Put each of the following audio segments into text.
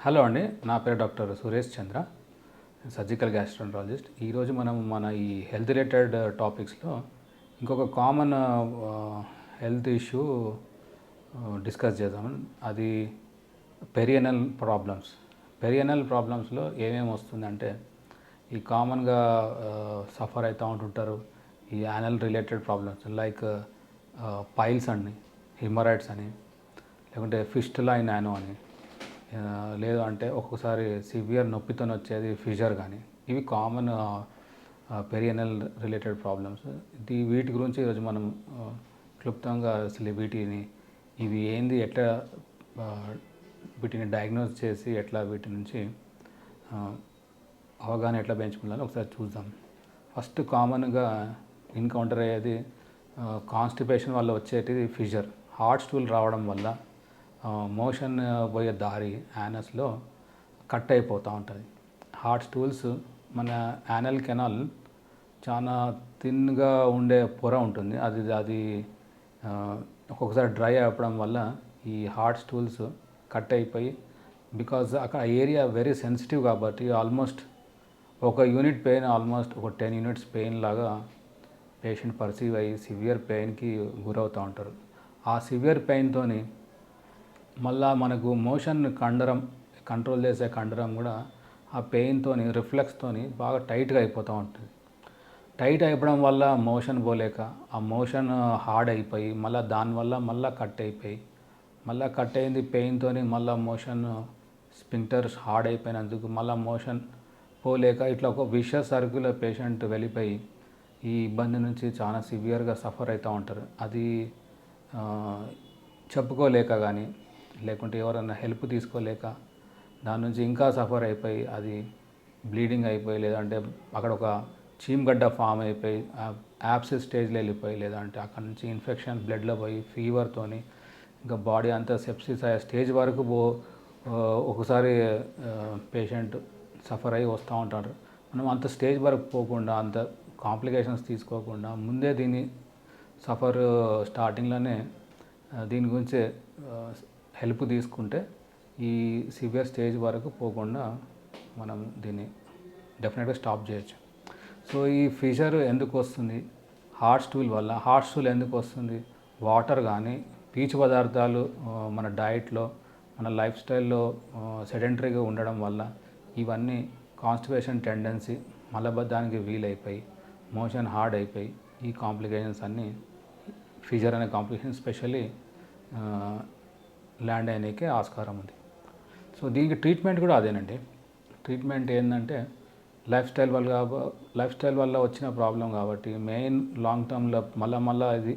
Hello అండి, నా పేరు డాక్టర్ సురేష్ చంద్ర, సర్జికల్ గ్యాస్ట్రాంట్రాలజిస్ట్. ఈరోజు మనం మన ఈ హెల్త్ రిలేటెడ్ టాపిక్స్లో ఇంకొక కామన్ హెల్త్ ఇష్యూ డిస్కస్ చేద్దాం. అది పెరియనల్ ప్రాబ్లమ్స్. పెరియనల్ ప్రాబ్లమ్స్లో ఏమేమి వస్తుందంటే ఈ కామన్గా సఫర్ అవుతూ ఉంటుంటారు ఈ anal related problems like piles అని, హిమరాయిడ్స్ అని, లేకుంటే ఫిస్టులా ఇన్ యానో అని, లేదు అంటే ఒక్కొక్కసారి సివియర్ నొప్పితో వచ్చేది ఫిషర్ కానీ. ఇవి కామన్ పెరియనల్ రిలేటెడ్ ప్రాబ్లమ్స్. వీటి గురించి ఈరోజు మనం క్లుప్తంగా అసలు ఇవి ఏంది, ఎట్లా వీటిని డయాగ్నోస్ చేసి ఎట్లా వీటి నుంచి అవగాహన ఎట్లా పెంచుకోవాలో ఒకసారి చూద్దాం. ఫస్ట్ కామన్గా ఎన్కౌంటర్ అయ్యేది కాన్స్టిపేషన్ వల్ల వచ్చేటిది ఫిషర్. హార్ట్ స్టూల్ రావడం వల్ల మోషన్ పోయే దారి యానస్లో కట్ అయిపోతూ ఉంటుంది. హార్ట్ స్టూల్స్, మన యానల్ కెనాల్ చాలా థిన్గా ఉండే పొర ఉంటుంది. అది ఒక్కొక్కసారి డ్రై అవ్వడం వల్ల ఈ హార్ట్ స్టూల్స్ కట్ అయిపోయి, బికాజ్ అక్కడ ఏరియా వెరీ సెన్సిటివ్ కాబట్టి ఆల్మోస్ట్ ఒక యూనిట్ పెయిన్ ఆల్మోస్ట్ ఒక 10 యూనిట్స్ పెయిన్ లాగా పేషెంట్ పర్సీవ్ అయ్యి సివియర్ పెయిన్కి గురవుతూ ఉంటారు. ఆ సివియర్ పెయిన్తో మళ్ళా మనకు మోషన్ కంట్రోల్ చేసే కండరం కూడా ఆ పెయిన్తో రిఫ్లెక్స్తో బాగా టైట్గా అయిపోతూ ఉంటుంది. టైట్ అయిపోవడం వల్ల మోషన్ పోలేక ఆ మోషన్ హార్డ్ అయిపోయి దానివల్ల మళ్ళీ కట్ అయింది పెయిన్తో మళ్ళీ మోషన్ స్పింక్టర్స్ హార్డ్ అయిపోయినందుకు మళ్ళీ మోషన్ పోలేక ఇట్లా ఒక విషయస్ సర్కిల్ పేషెంట్ వెళ్ళిపోయి ఈ ఇబ్బంది నుంచి చాలా సివియర్గా సఫర్ అవుతూ ఉంటారు. అది చెప్పుకోలేక కానీ, లేకుంటే ఎవరైనా హెల్ప్ తీసుకోలేక దాని నుంచి ఇంకా సఫర్ అయిపోయి అది బ్లీడింగ్ అయిపోయి, లేదంటే అక్కడ ఒక చీమగడ్డ ఫామ్ అయిపోయి యాప్సిస్ స్టేజ్లో వెళ్ళిపోయి, లేదంటే అక్కడ నుంచి ఇన్ఫెక్షన్ బ్లడ్లో పోయి ఫీవర్తోని ఇంకా బాడీ అంతా సెప్సిస్ అయ్యే స్టేజ్ వరకు ఒకసారి పేషెంట్ సఫర్ అయ్యి వస్తూ ఉంటారు. మనం అంత స్టేజ్ వరకు పోకుండా, అంత కాంప్లికేషన్స్ తీసుకోకుండా ముందే దీన్ని స్టార్టింగ్లోనే దీని గురించి హెల్ప్ తీసుకుంటే ఈ సివియర్ స్టేజ్ వరకు పోకుండా మనం దీన్ని డెఫినెట్గా స్టాప్ చేయొచ్చు. సో ఈ ఫిషర్ ఎందుకు వస్తుంది? హార్ట్ స్టూల్ వల్ల. హార్ట్ స్టూల్ ఎందుకు వస్తుంది? వాటర్ కానీ, పీచు పదార్థాలు మన డైట్లో, మన లైఫ్ స్టైల్లో సెడెంటరీగా ఉండడం వల్ల ఇవన్నీ కాన్స్టిపేషన్ టెండెన్సీ, మలబద్ధానికి వీలైపోయి మోషన్ హార్డ్ అయిపోయి ఈ కాంప్లికేషన్స్ అన్నీ ఫిషర్ అనే కాంప్లికేషన్ స్పెషల్లీ ల్యాండ్ అయినాకే ఆస్కారం ఉంది. సో దీనికి ట్రీట్మెంట్ కూడా అదేనండి. ట్రీట్మెంట్ ఏంటంటే లైఫ్ స్టైల్ వల్ల వచ్చిన ప్రాబ్లం కాబట్టి మెయిన్ లాంగ్ టర్మ్లో మళ్ళీ ఇది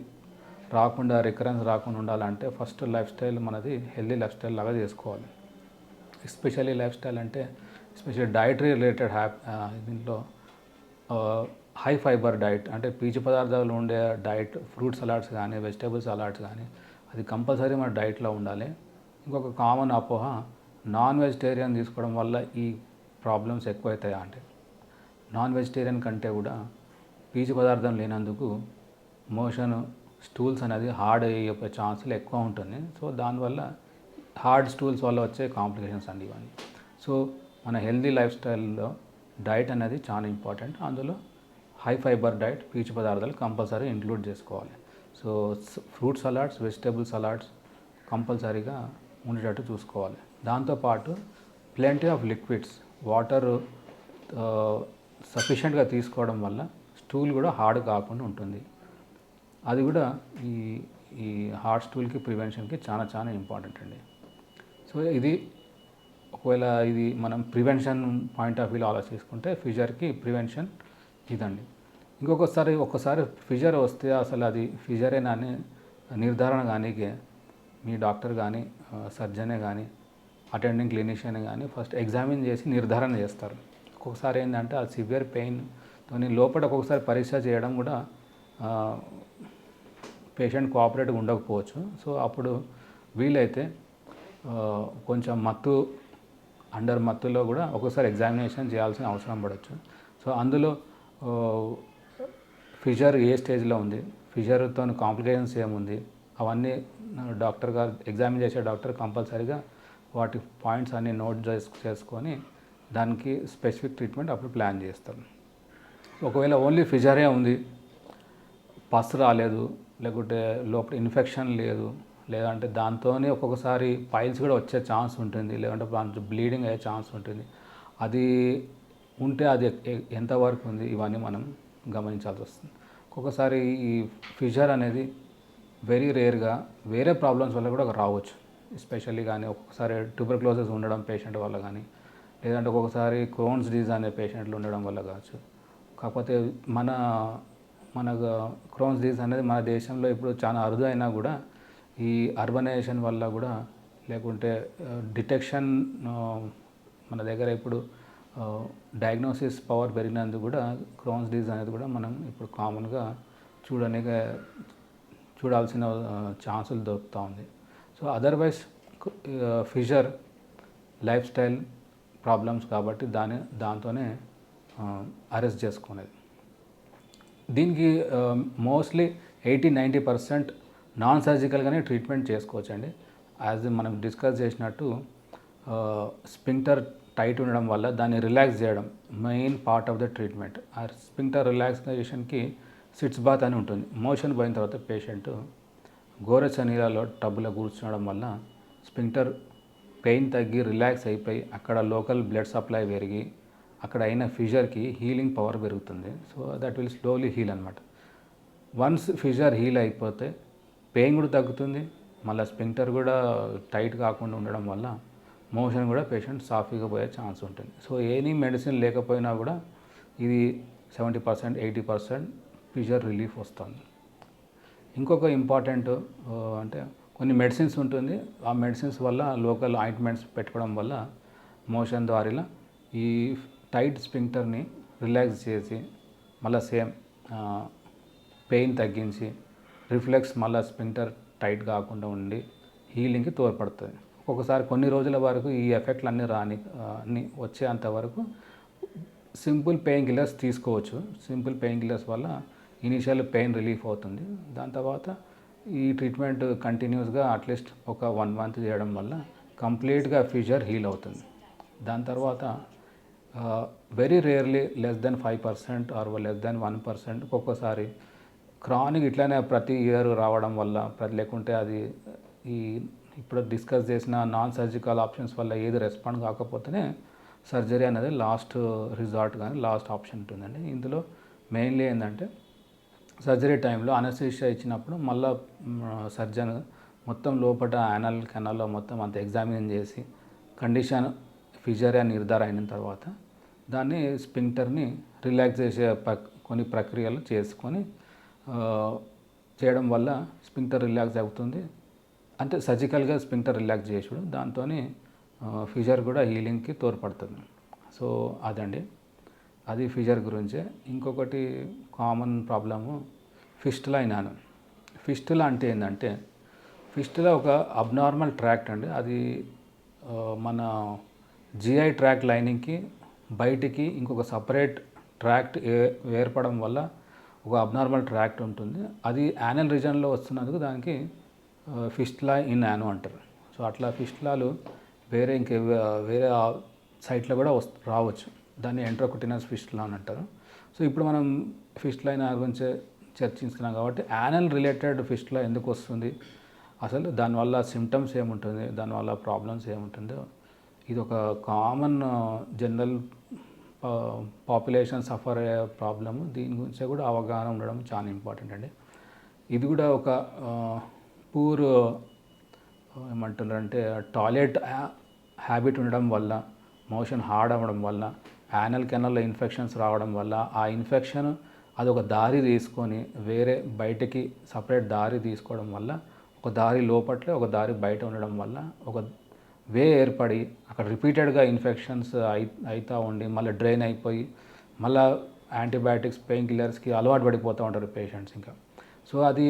రాకుండా, రికరెన్స్ రాకుండా ఉండాలంటే ఫస్ట్ లైఫ్ స్టైల్ మనది హెల్దీ లైఫ్ స్టైల్ లాగా చేసుకోవాలి. ఎస్పెషల్లీ లైఫ్ స్టైల్ అంటే ఎస్పెషల్లీ డైటరీ రిలేటెడ్ దీంట్లో హై ఫైబర్ డైట్ అంటే పీచు పదార్థాలు ఉండే డైట్, ఫ్రూట్ సలాడ్స్ కానీ, వెజిటేబుల్ సలాడ్స్ కానీ అది కంపల్సరీ మన డైట్లో ఉండాలి. ఇంకొక కామన్ అపోహ, నాన్ వెజిటేరియన్ తీసుకోవడం వల్ల ఈ ప్రాబ్లమ్స్ ఎక్కువవుతాయా అంటే, నాన్ వెజిటేరియన్ కంటే కూడా పీచు పదార్థం లేనందుకు మోషన్, స్టూల్స్ అనేది హార్డ్ అయ్యే ఛాన్సులు ఎక్కువ ఉంటుంది. సో దానివల్ల హార్డ్ స్టూల్స్ వల్ల వచ్చే కాంప్లికేషన్స్ అండి ఇవన్నీ. సో మన హెల్దీ లైఫ్ స్టైల్లో డైట్ అనేది చాలా ఇంపార్టెంట్. అందులో హై ఫైబర్ డైట్, పీచు పదార్థాలు కంపల్సరీ ఇంక్లూడ్ చేసుకోవాలి. So fruit salads, vegetable salads కంపల్సరీగా ఉండేటట్టు చూసుకోవాలి. దాంతోపాటు ప్లెంటీ ఆఫ్ లిక్విడ్స్, వాటర్ సఫిషియెంట్గా తీసుకోవడం వల్ల స్టూల్ కూడా హార్డ్ కాకుండా ఉంటుంది. అది కూడా ఈ హార్ట్ స్టూల్కి ప్రివెన్షన్కి చాలా ఇంపార్టెంట్ అండి. సో ఒకవేళ ఇది మనం ప్రివెన్షన్ పాయింట్ ఆఫ్ వ్యూలో ఆలోచించుకుంటే ఫిషర్కి ప్రివెన్షన్ ఇదండి. ఒక్కసారి ఫిషర్ వస్తే అసలు అది ఫిషరేనా అని నిర్ధారణ కానీ మీ డాక్టర్ కానీ, సర్జనే కానీ, అటెండింగ్ క్లినిషియన్ కానీ ఫస్ట్ ఎగ్జామిన్ చేసి నిర్ధారణ చేస్తారు. ఒక్కొక్కసారి ఏంటంటే ఆ సివియర్ పెయిన్తో లోపల ఒక్కొక్కసారి పరీక్ష చేయడం కూడా పేషెంట్ కోఆపరేటివ్గా ఉండకపోవచ్చు. సో అప్పుడు వీలైతే కొంచెం మత్తులో కూడా ఒక్కొక్కసారి ఎగ్జామినేషన్ చేయాల్సిన అవసరం పడవచ్చు. సో అందులో ఫిషర్ ఏ స్టేజ్లో ఉంది, ఫిషర్తో కాంప్లికేషన్స్ ఏముంది, అవన్నీ డాక్టర్ గారు, ఎగ్జామిన్ చేసే డాక్టర్ కంపల్సరీగా వాటి పాయింట్స్ అన్ని నోట్ చేసుకొని దానికి స్పెసిఫిక్ ట్రీట్మెంట్ అప్పుడు ప్లాన్ చేస్తాం. ఒకవేళ ఓన్లీ ఫిజరే ఉంది, పస్ రాలేదు, లేకుంటే లోపల ఇన్ఫెక్షన్ లేదు, లేదంటే దాంతోనే ఒక్కొక్కసారి పైల్స్ కూడా వచ్చే ఛాన్స్ ఉంటుంది, లేదంటే బ్లీడింగ్ అయ్యే ఛాన్స్ ఉంటుంది. అది ఉంటే అది ఎంతవరకు ఉంది ఇవన్నీ మనం గమనించాల్సి వస్తుంది. ఒక్కొక్కసారి ఈ ఫిషర్ అనేది వెరీ రేర్గా వేరే ప్రాబ్లమ్స్ వల్ల కూడా రావచ్చు. ఎస్పెషల్లీ కానీ ఒక్కొక్కసారి ట్యూబర్క్లోసిస్ ఉండడం పేషెంట్ వల్ల కానీ, లేదంటే ఒక్కొక్కసారి క్రోన్స్ డిజీజ్ అనే పేషెంట్లు ఉండడం వల్ల కావచ్చు. కాకపోతే మన క్రోన్స్ డిజీజ్ అనేది మన దేశంలో ఇప్పుడు చాలా అరుదు అయినా కూడా ఈ అర్బనైజేషన్ వల్ల కూడా, లేకుంటే డిటెక్షన్ మన దగ్గర ఇప్పుడు డయాగ్నోసిస్ పవర్ పెరిగినందుకు కూడా క్రోన్స్ డిజీజ్ అనేది కూడా మనం ఇప్పుడు కామన్గా చూడాల్సిన ఛాన్సులు దొరుకుతూ ఉంది. So otherwise fissure lifestyle problems కాబట్టి దాంతోనే అరెస్ట్ చేసుకునేది. దీనికి మోస్ట్లీ 80-90% నాన్ సర్జికల్గానే ట్రీట్మెంట్ చేసుకోవచ్చండి. యాజ్ మనం డిస్కస్ చేసినట్టు స్పింక్టర్ టైట్ ఉండడం వల్ల దాన్ని రిలాక్స్ చేయడం main part of the treatment. ఆ స్పింక్టర్ రిలాక్సేషన్కి సిట్స్ బాత్ అని ఉంటుంది. మోషన్ పోయిన తర్వాత పేషెంట్ గోరెచ్చని నీళ్ళలో టబ్బులో కూర్చోవడం వల్ల స్పింక్టర్ పెయిన్ తగ్గి రిలాక్స్ అయిపోయి అక్కడ లోకల్ బ్లడ్ సప్లై పెరిగి అక్కడ అయిన ఫిషర్కి హీలింగ్ పవర్ పెరుగుతుంది. So that will slowly heal అనమాట. వన్స్ ఫిషర్ హీల్ అయిపోతే పెయిన్ కూడా తగ్గుతుంది, మళ్ళీ స్పింక్టర్ కూడా టైట్ కాకుండా ఉండడం వల్ల మోషన్ కూడా పేషెంట్ సాఫీగా పోయే ఛాన్స్ ఉంటుంది. సో ఎనీ మెడిసిన్ లేకపోయినా కూడా ఇది 70%, 80% ఫిషర్ రిలీఫ్ వస్తుంది. ఇంకొక ఇంపార్టెంట్ అంటే కొన్ని మెడిసిన్స్ ఉంటుంది. ఆ మెడిసిన్స్ వల్ల లోకల్ ఆయింట్మెంట్స్ పెట్టుకోవడం వల్ల మోషన్ ద్వారా ఈ టైట్ స్పింక్టర్ని రిలాక్స్ చేసి మళ్ళీ సేమ్ పెయిన్ తగ్గించి రిఫ్లెక్స్ మళ్ళీ స్పింక్టర్ టైట్ కాకుండా ఉండి హీలింగ్కి తోడ్పడుతుంది. ఒక్కొక్కసారి కొన్ని రోజుల వరకు ఈ ఎఫెక్ట్లు అన్నీ వచ్చేంత వరకు సింపుల్ పెయిన్ కిల్లర్స్ తీసుకోవచ్చు. సింపుల్ పెయిన్ కిల్లర్స్ వల్ల ఇనీషియల్ పెయిన్ రిలీఫ్ అవుతుంది. దాని తర్వాత ఈ ట్రీట్మెంట్ కంటిన్యూస్గా అట్లీస్ట్ ఒక 1 month చేయడం వల్ల కంప్లీట్గా ఫిషర్ హీల్ అవుతుంది. దాని తర్వాత very rarely less than 5% or less than 1% ఒక్కొక్కసారి క్రానిక్ ఇట్లానే ప్రతి ఇయర్ రావడం వల్ల లేకుంటే అది ఈ ఇప్పుడు డిస్కస్ చేసిన నాన్ సర్జికల్ ఆప్షన్స్ వల్ల ఏది రెస్పాండ్ కాకపోతేనే సర్జరీ అనేది లాస్ట్ రిజార్ట్ కానీ లాస్ట్ ఆప్షన్ ఉంటుందండి. ఇందులో మెయిన్లీ ఏంటంటే సర్జరీ టైంలో అనస్థీషియా ఇచ్చినప్పుడు మళ్ళీ సర్జన్ మొత్తం లోపల యానల్ కెనాల్లో మొత్తం అంత ఎగ్జామిన్ చేసి కండిషన్ ఫిషర్ అని నిర్ధారణ అయిన తర్వాత దాన్ని స్పింక్టర్ని రిలాక్స్ చేసే కొన్ని ప్రక్రియలు చేసుకొని చేయడం వల్ల స్పింక్టర్ రిలాక్స్ అవుతుంది. అంటే సర్జికల్గా స్పింక్టర్ రిలాక్స్ చేసుడు దాంతో ఫిషర్ కూడా హీలింగ్కి తోడ్పడుతుంది. సో అదండి, అది ఫిషర్ గురించే. ఇంకొకటి కామన్ ప్రాబ్లము ఫిస్టులా అయినాను. ఫిస్టులా అంటే ఏంటంటే ఫిస్టులా ఒక అబ్నార్మల్ ట్రాక్ట్ అండి. అది మన జిఐ ట్రాక్ట్ లైనింగ్కి బయటికి ఇంకొక సపరేట్ ట్రాక్ట్ ఏర్పడడం వల్ల ఒక అబ్నార్మల్ ట్రాక్ట్ ఉంటుంది. అది యానల్ రీజన్లో వస్తున్నందుకు దానికి ఫిస్టులా ఇన్ యానో అంటారు. సో అట్లా ఫిస్టులాలు వేరే సైట్లో కూడా రావచ్చు. దాన్ని ఎంట్రోకుటినస్ ఫిస్టులా అని అంటారు. సో ఇప్పుడు మనం ఫిస్టులా అయిన గురించి చర్చించుకున్నాం కాబట్టి యానల్ రిలేటెడ్ ఫిస్టులా ఎందుకు వస్తుంది, అసలు దానివల్ల సిమ్టమ్స్ ఏముంటుంది, దానివల్ల ప్రాబ్లమ్స్ ఏముంటుందో, ఇది ఒక కామన్ జనరల్ పాపులేషన్ సఫర్ అయ్యే ప్రాబ్లము. దీని గురించి కూడా అవగాహన ఉండడం చాలా ఇంపార్టెంట్ అండి. ఇది కూడా ఒక పూర్ ఏమంటారంటే టాయిలెట్ హ్యాబిట్ ఉండడం వల్ల, మోషన్ హార్డ్ అవ్వడం వల్ల, యానల్ కెనాల్లో ఇన్ఫెక్షన్స్ రావడం వల్ల ఆ ఇన్ఫెక్షన్ అది ఒక దారి తీసుకొని వేరే బయటకి సపరేట్ దారి తీసుకోవడం వల్ల, ఒక దారి లోపట్లే ఒక దారి బయట ఉండడం వల్ల ఒక వే ఏర్పడి అక్కడ రిపీటెడ్గా ఇన్ఫెక్షన్స్ అవుతూ ఉండి మళ్ళీ డ్రైన్ అయిపోయి మళ్ళీ యాంటీబయాటిక్స్ పెయిన్ కిల్లర్స్కి అలవాటు పడిపోతూ ఉంటారు పేషెంట్స్. ఇంకా సో అది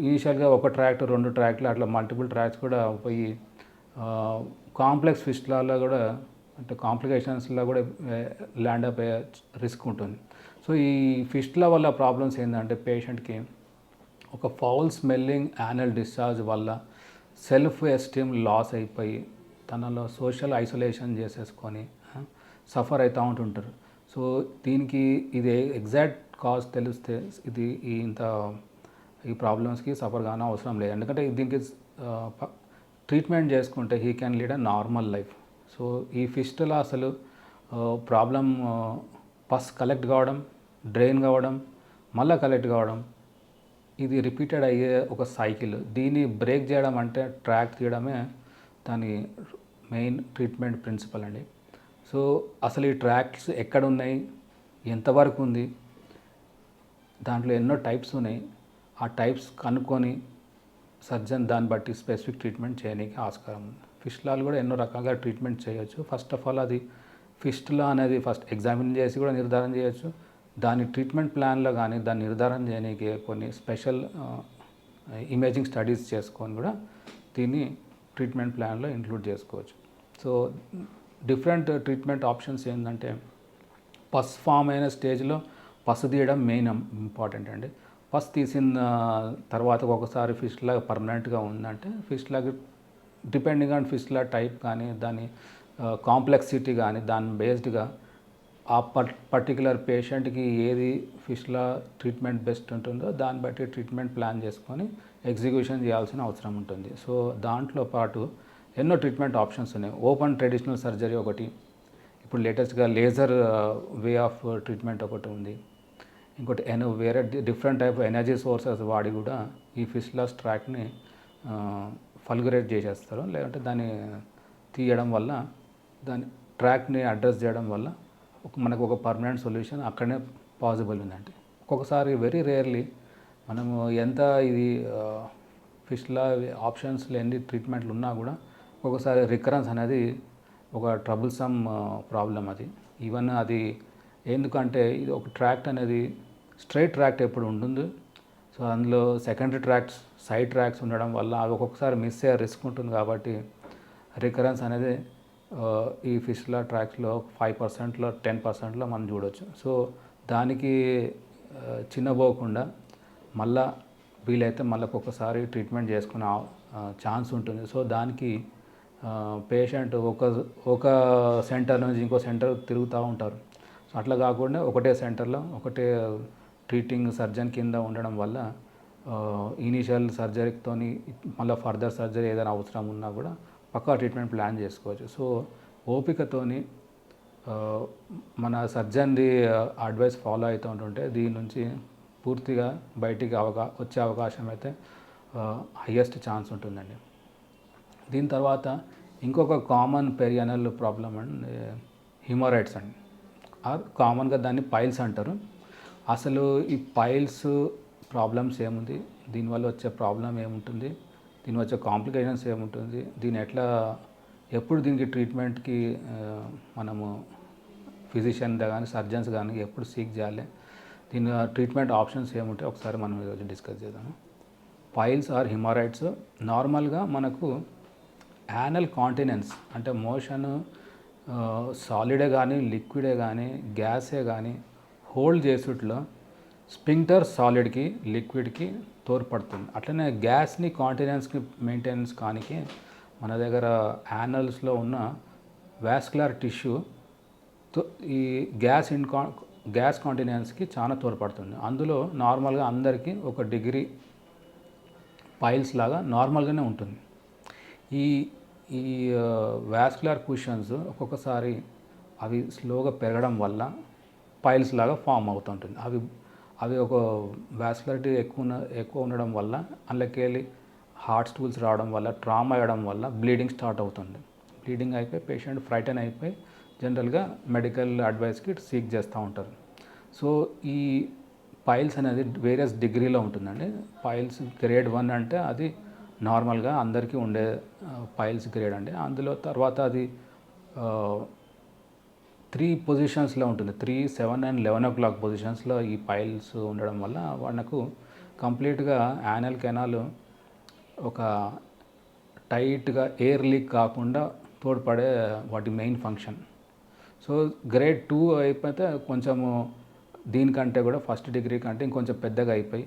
ఇనీషియల్గా ఒక ట్రాక్ట్ 2 ట్రాక్లు అట్లా మల్టిపుల్ ట్రాక్స్ కూడా పోయి కాంప్లెక్స్ ఫిస్టులాలో కూడా అంటే కాంప్లికేషన్స్లో కూడా ల్యాండ్ అప్ అయ్యే రిస్క్ ఉంటుంది. సో ఈ ఫిస్టులా వల్ల ప్రాబ్లమ్స్ ఏంటంటే పేషెంట్కి ఒక ఫౌల్ స్మెల్లింగ్ యానల్ డిశ్చార్జ్ వల్ల సెల్ఫ్ ఎస్టీమ్ లాస్ అయిపోయి తనలో సోషల్ ఐసోలేషన్ చేసేసుకొని సఫర్ అవుతూ ఉంటుంటారు. సో దీనికి ఇది ఎగ్జాక్ట్ కాజ్ తెలిస్తే ఇది ఈ ప్రాబ్లమ్స్కి సఫర్ కాని అవసరం లేదు. ఎందుకంటే దీనికి ట్రీట్మెంట్ చేసుకుంటే he can lead a normal life. So ఈ ఫిస్టులా అసలు ప్రాబ్లం పస్ కలెక్ట్ కావడం, డ్రైన్ కావడం, మళ్ళీ కలెక్ట్ కావడం, ఇది రిపీటెడ్ అయ్యే ఒక సైకిల్. దీన్ని బ్రేక్ చేయడం అంటే ట్రాక్ తీయడమే దాని మెయిన్ ట్రీట్మెంట్ ప్రిన్సిపల్ అండి. సో అసలు ఈ ట్రాక్స్ ఎక్కడ ఉన్నాయి, ఎంతవరకు ఉంది, దాంట్లో ఎన్నో టైప్స్ ఉన్నాయి. ఆ టైప్స్ కనుక్కొని సర్జన్ దాన్ని బట్టి స్పెసిఫిక్ ట్రీట్మెంట్ చేయడానికి ఆస్కారం ఉంది. ఫిస్టులాలు కూడా ఎన్నో రకాలుగా ట్రీట్మెంట్ చేయొచ్చు. ఫస్ట్ ఆఫ్ ఆల్ అది ఫిస్టులా అనేది ఫస్ట్ ఎగ్జామిన్ చేసి కూడా నిర్ధారణ చేయొచ్చు. దాని ట్రీట్మెంట్ ప్లాన్లో కానీ దాన్ని నిర్ధారణ చేయడానికి కొన్ని స్పెషల్ ఇమేజింగ్ స్టడీస్ చేసుకొని కూడా దీన్ని ట్రీట్మెంట్ ప్లాన్లో ఇంక్లూడ్ చేసుకోవచ్చు. సో డిఫరెంట్ ట్రీట్మెంట్ ఆప్షన్స్ ఏంటంటే పస్ ఫామ్ అయిన స్టేజ్లో పసు తీయడం మెయిన్ ఇంపార్టెంట్ అండి. పస్ తీసిన తర్వాత ఒకసారి ఫిస్టులా పర్మనెంట్గా ఉందంటే ఫిస్టులాకి డిపెండింగ్ ఆన్ ఫిస్టులా టైప్ కానీ దాని కాంప్లెక్సిటీ కానీ దాని బేస్డ్గా ఆ పర్టికులర్ పేషెంట్కి ఏది ఫిస్టులా ట్రీట్మెంట్ బెస్ట్ ఉంటుందో దాన్ని బట్టి ట్రీట్మెంట్ ప్లాన్ చేసుకొని ఎగ్జిక్యూషన్ చేయాల్సిన అవసరం ఉంటుంది. సో దాంట్లో పాటు ఎన్నో ట్రీట్మెంట్ ఆప్షన్స్ ఉన్నాయి. ఓపెన్ ట్రెడిషనల్ సర్జరీ ఒకటి, ఇప్పుడు లేటెస్ట్గా లేజర్ వే ఆఫ్ ట్రీట్మెంట్ ఒకటి ఉంది. ఇంకోటి వేరే డిఫరెంట్ టైప్ ఎనర్జీ సోర్సెస్ వాడి కూడా ఈ ఫిస్టులాస్ ట్రాక్ని ఫల్గరేట్ చేసేస్తారు. లేదంటే దాన్ని తీయడం వల్ల దాని ట్రాక్ని అడ్రస్ చేయడం వల్ల మనకు ఒక పర్మనెంట్ సొల్యూషన్ అక్కడనే పాసిబుల్ ఉందండి. ఒక్కొక్కసారి వెరీ రేర్లీ మనము ఎంత ఇది ఫిస్టులా ఆప్షన్స్లో ఎన్ని ట్రీట్మెంట్లు ఉన్నా కూడా ఒక్కొక్కసారి రికరెన్స్ అనేది ఒక ట్రబుల్సమ్ ప్రాబ్లం అది. ఈవెన్ అది ఎందుకంటే ఇది ఒక ట్రాక్ట్ అనేది స్ట్రైట్ ట్రాక్ట్ ఎప్పుడు ఉంటుంది. సో అందులో సెకండరీ ట్రాక్ట్స్, సైడ్ ట్రాక్స్ ఉండడం వల్ల అవి ఒక్కొక్కసారి మిస్ అయ్యే రిస్క్ ఉంటుంది. కాబట్టి రికరెన్స్ అనేది ఈ ఫిస్టులా ట్రాక్స్లో 5%లో 10%లో మనం చూడవచ్చు. సో దానికి చిన్నపోకుండా మళ్ళా వీలైతే మళ్ళీ ఒక్కొక్కసారి ట్రీట్మెంట్ చేసుకునే ఛాన్స్ ఉంటుంది. సో దానికి పేషెంట్ ఒక సెంటర్ నుంచి ఇంకో సెంటర్ తిరుగుతూ ఉంటారు. సో అట్లా కాకుండా ఒకటే సెంటర్లో ఒకటే ట్రీటింగ్ సర్జన్ కింద ఉండడం వల్ల ఇనీషియల్ సర్జరీతో మళ్ళీ ఫర్దర్ సర్జరీ ఏదైనా అవసరం ఉన్నా కూడా పక్కా ట్రీట్మెంట్ ప్లాన్ చేసుకోవచ్చు. సో ఓపికతోని మన సర్జన్ది అడ్వైస్ ఫాలో అవుతూ ఉంటుంటే దీని నుంచి పూర్తిగా బయటికి వచ్చే అవకాశం అయితే హయ్యెస్ట్ ఛాన్స్ ఉంటుందండి. దీని తర్వాత ఇంకొక కామన్ పెరియానల్ ప్రాబ్లం అండి హిమోరాయిడ్స్ అండి. కామన్గా దాన్ని పైల్స్ అంటారు. అసలు ఈ పైల్స్ ప్రాబ్లమ్స్ ఏముంది, దీనివల్ల వచ్చే ప్రాబ్లం ఏముంటుంది, దీని వచ్చే కాంప్లికేషన్స్ ఏముంటుంది, దీని ఎప్పుడు దీనికి ట్రీట్మెంట్కి మనము ఫిజిషియన్ కానీ సర్జన్స్ కానీ ఎప్పుడు సీక్ చేయాలి, దీని ట్రీట్మెంట్ ఆప్షన్స్ ఏముంటాయి ఒకసారి మనం ఈరోజు డిస్కస్ చేద్దాము. పైల్స్ ఆర్ హిమోరాయిడ్స్ నార్మల్గా మనకు యానల్ కాంటినెన్స్ అంటే మోషన్ సాలిడే కానీ లిక్విడే కానీ గ్యాసే కానీ హోల్డ్ చేసుట్లో స్పింక్టర్ సాలిడ్కి లిక్విడ్కి తోడ్పడుతుంది. అట్లనే గ్యాస్ని కాంటినెన్స్కి మెయింటెనెన్స్ కానికి మన దగ్గర యానల్స్లో ఉన్న వాస్కులర్ టిష్యూ ఈ గ్యాస్ కాంటినెన్స్కి చాలా తోడ్పడుతుంది. అందులో నార్మల్గా అందరికీ 1 డిగ్రీ పైల్స్ లాగా నార్మల్గానే ఉంటుంది. ఈ వాస్కులర్ కుషన్స్ ఒక్కొక్కసారి అవి స్లోగా పెరగడం వల్ల పైల్స్ లాగా ఫామ్ అవుతుంటుంది. అవి ఒక వాస్కులారిటీ ఎక్కువ ఉండడం వల్ల అందులోకెళ్ళి హార్ట్ స్టూల్స్ రావడం వల్ల ట్రామా అయ్యడం వల్ల బ్లీడింగ్ స్టార్ట్ అవుతుంది. బ్లీడింగ్ అయిపోయి పేషెంట్ ఫ్రైటన్ అయిపోయి జనరల్గా మెడికల్ అడ్వైస్కి సీక్ చేస్తూ ఉంటారు. సో ఈ పైల్స్ అనేది వేరియస్ డిగ్రీలో ఉంటుందండి. పైల్స్ గ్రేడ్ 1 అంటే అది నార్మల్గా అందరికీ ఉండే పైల్స్ గ్రేడ్ అండి. అందులో తర్వాత అది 3 పొజిషన్స్లో ఉంటుంది. 3, 7 and 11 o'clock పొజిషన్స్లో ఈ పైల్స్ ఉండడం వల్ల మనకు కంప్లీట్గా యానల్ కెనాల్ ఒక టైట్గా ఎయిర్ లీక్ కాకుండా తోడ్పడే వాటి మెయిన్ ఫంక్షన్. సో గ్రేడ్ 2 అయిపోతే కొంచెము దీనికంటే కూడా ఫస్ట్ డిగ్రీ కంటే ఇంకొంచెం పెద్దగా అయిపోయి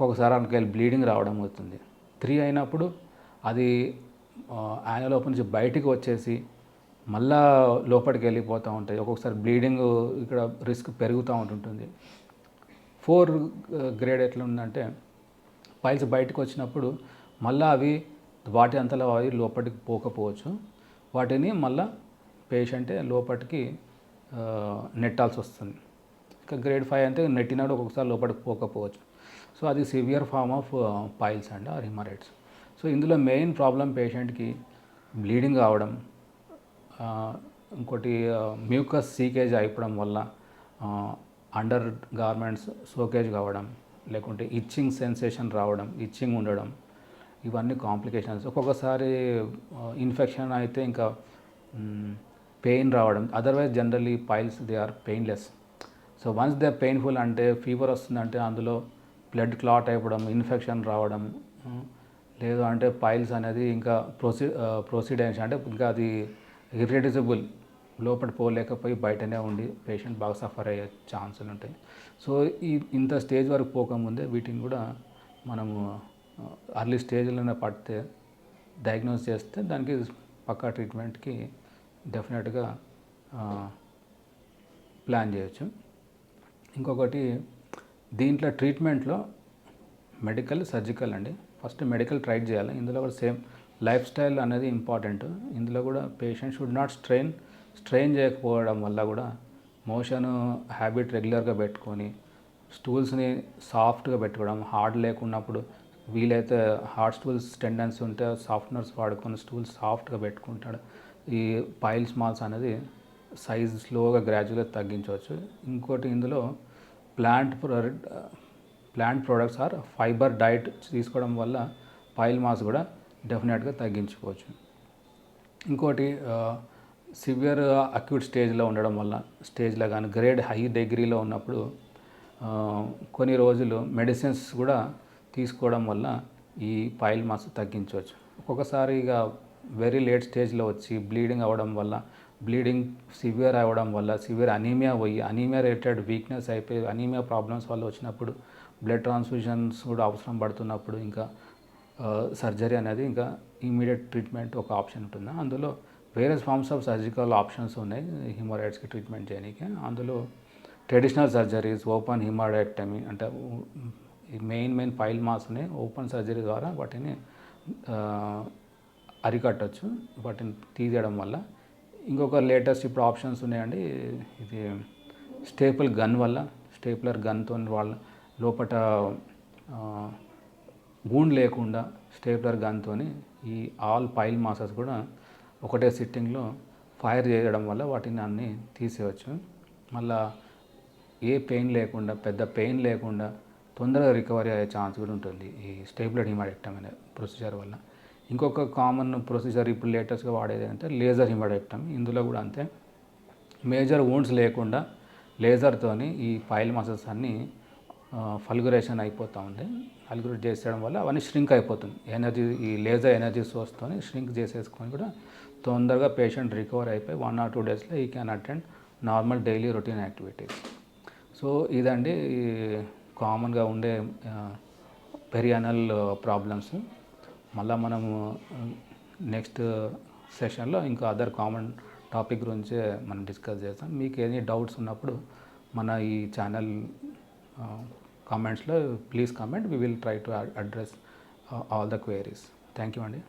ఒకసారి అందుకెళ్ళి బ్లీడింగ్ రావడం అవుతుంది. 3 అయినప్పుడు అది యానల్ ఓపెన్ నుంచి బయటికి వచ్చేసి మళ్ళా లోపలికి వెళ్ళిపోతూ ఉంటాయి. ఒక్కొక్కసారి బ్లీడింగ్ ఇక్కడ రిస్క్ పెరుగుతూ ఉంటుంటుంది. 4 గ్రేడ్ ఎట్లా ఉందంటే పైల్స్ బయటకు వచ్చినప్పుడు మళ్ళీ అవి వాటి అంతలో అవి లోపలికి పోకపోవచ్చు. వాటిని మళ్ళీ పేషెంటే లోపలికి నెట్టాల్సి వస్తుంది. ఇంకా గ్రేడ్ 5 అంటే నెట్టినాడు ఒక్కొక్కసారి లోపలికి పోకపోవచ్చు. సో అది severe form of piles and or hemorrhoids. So ఇందులో మెయిన్ ప్రాబ్లం పేషెంట్కి బ్లీడింగ్ కావడం, ఇంకోటి మ్యూకస్ సీకేజ్ అయిపోవడం వల్ల అండర్ గార్మెంట్స్ సోకేజ్ కావడం, లేకుంటే ఇచ్చింగ్ సెన్సేషన్ రావడం, ఇచ్చింగ్ ఉండడం, ఇవన్నీ కాంప్లికేషన్స్. ఒక్కొక్కసారి ఇన్ఫెక్షన్ అయితే ఇంకా పెయిన్ రావడం. Otherwise generally piles they are painless. So once they painful అంటే ఫీవర్ వస్తుందంటే అందులో బ్లడ్ క్లాట్ అయిపోవడం, ఇన్ఫెక్షన్ రావడం, లేదు అంటే పైల్స్ అనేది ఇంకా ప్రొసీడెన్స్ అంటే ఇంకా అది ఇర్రెడ్యూసిబుల్, లోపల పోలేకపోయి బయటనే ఉండి పేషెంట్ బాగా సఫర్ అయ్యే ఛాన్సులు ఉంటాయి. సో ఇంత స్టేజ్ వరకు పోకముందే వీటిని కూడా మనము అర్లీ స్టేజ్లోనే పడితే డయాగ్నోస్ చేస్తే దానికి పక్కా ట్రీట్మెంట్కి డెఫినెట్గా ప్లాన్ చేయొచ్చు. ఇంకొకటి దీంట్లో ట్రీట్మెంట్లో మెడికల్, సర్జికల్ అండి. ఫస్ట్ మెడికల్ ట్రై చేయాలి. ఇందులో కూడా సేమ్ లైఫ్ స్టైల్ అనేది ఇంపార్టెంట్. ఇందులో కూడా పేషెంట్ షుడ్ నాట్ స్ట్రెయిన్ చేయకపోవడం వల్ల కూడా మోషన్ హ్యాబిట్ రెగ్యులర్గా పెట్టుకొని స్టూల్స్ని సాఫ్ట్గా పెట్టుకోవడం, హార్డ్ లేకున్నప్పుడు వీలైతే హార్డ్ స్టూల్స్ టెండెన్సీ ఉంటే సాఫ్ట్నర్స్ వాడుకొని స్టూల్స్ సాఫ్ట్గా పెట్టుకుంటాడు. ఈ పైల్స్ మాల్స్ అనేది సైజ్ స్లోగా గ్రాడ్యువల్గా తగ్గించవచ్చు. ఇంకోటి ఇందులో plant products or fibre diet తీసుకోవడం వల్ల పైల్ మాస్ కూడా డెఫినెట్గా తగ్గించుకోవచ్చు. ఇంకోటి సివియర్ అక్యూట్ స్టేజ్లో ఉండడం వల్ల, స్టేజ్లో కానీ గ్రేడ్ హై డిగ్రీలో ఉన్నప్పుడు కొన్ని రోజులు మెడిసిన్స్ కూడా తీసుకోవడం వల్ల ఈ పైల్ మాస్ తగ్గించవచ్చు. ఒక్కొక్కసారి ఇక వెరీ లేట్ స్టేజ్లో వచ్చి బ్లీడింగ్ అవ్వడం వల్ల, బ్లీడింగ్ సివియర్ అవ్వడం వల్ల సివియర్ అనీమియా పోయి అనీమియా రిలేటెడ్ వీక్నెస్ అయిపోయి అనీమియా ప్రాబ్లమ్స్ వల్ల వచ్చినప్పుడు బ్లడ్ ట్రాన్స్ఫ్యూజన్స్ కూడా అవసరం పడుతున్నప్పుడు ఇంకా సర్జరీ అనేది ఇంకా ఇమీడియట్ ట్రీట్మెంట్ ఒక ఆప్షన్ ఉంటుంది. అందులో various forms of surgical options ఉన్నాయి హిమోరాయిడ్స్కి ట్రీట్మెంట్ చేయడానికి. అందులో ట్రెడిషనల్ సర్జరీస్, ఓపెన్ హిమోరాయిడెక్టమీ అంటే మెయిన్ పైల్ మాస్ని ఓపెన్ సర్జరీ ద్వారా వాటిని అరికట్టచ్చు, వాటిని తీసేయడం వల్ల. ఇంకొక లేటెస్ట్ ఇప్పుడు ఆప్షన్స్ ఉన్నాయండి. ఇది స్టేపులర్ గన్తో వాళ్ళ లోపల గూండ్ లేకుండా స్టేపులర్ గన్తో ఈ ఆల్ పైల్ మాసెస్ కూడా ఒకటే సిట్టింగ్లో ఫైర్ చేయడం వల్ల వాటిని అన్నీ తీసేయవచ్చు. మళ్ళా పెద్ద పెయిన్ లేకుండా తొందరగా రికవరీ అయ్యే ఛాన్స్ కూడా ఉంటుంది ఈ స్టేపులర్ హిమోరాయిడెక్టమీ అనే ప్రొసీజర్ వల్ల. ఇంకొక కామన్ ప్రొసీజర్ ఇప్పుడు లేటెస్ట్గా వాడేది అంటే లేజర్ హిమోరాయిడెక్టమీ. ఇందులో కూడా అంతే, మేజర్ వూండ్స్ లేకుండా లేజర్తోని ఈ పైల్ మసల్స్ అన్నీ ఫల్గురేషన్ అయిపోతూ ఉంది. ఫల్గురేట్ చేసేయడం వల్ల అవన్నీ ష్రింక్ అయిపోతుంది. ఈ లేజర్ ఎనర్జీ సోర్స్తో ష్రింక్ చేసేసుకొని కూడా తొందరగా పేషెంట్ రికవర్ అయిపోయి 1 or 2 డేస్లో ఈ can attend normal daily routine activities. So ఇదండి కామన్గా ఉండే పెరియానల్ ప్రాబ్లమ్స్. మళ్ళీ మనము నెక్స్ట్ సెషన్లో ఇంకా అదర్ కామన్ టాపిక్ గురించి మనం డిస్కస్ చేస్తాం. మీకు ఎనీ డౌట్స్ ఉన్నప్పుడు మన ఈ ఛానల్ కామెంట్స్లో please comment. We will try to address all the queries. Thank you అండి.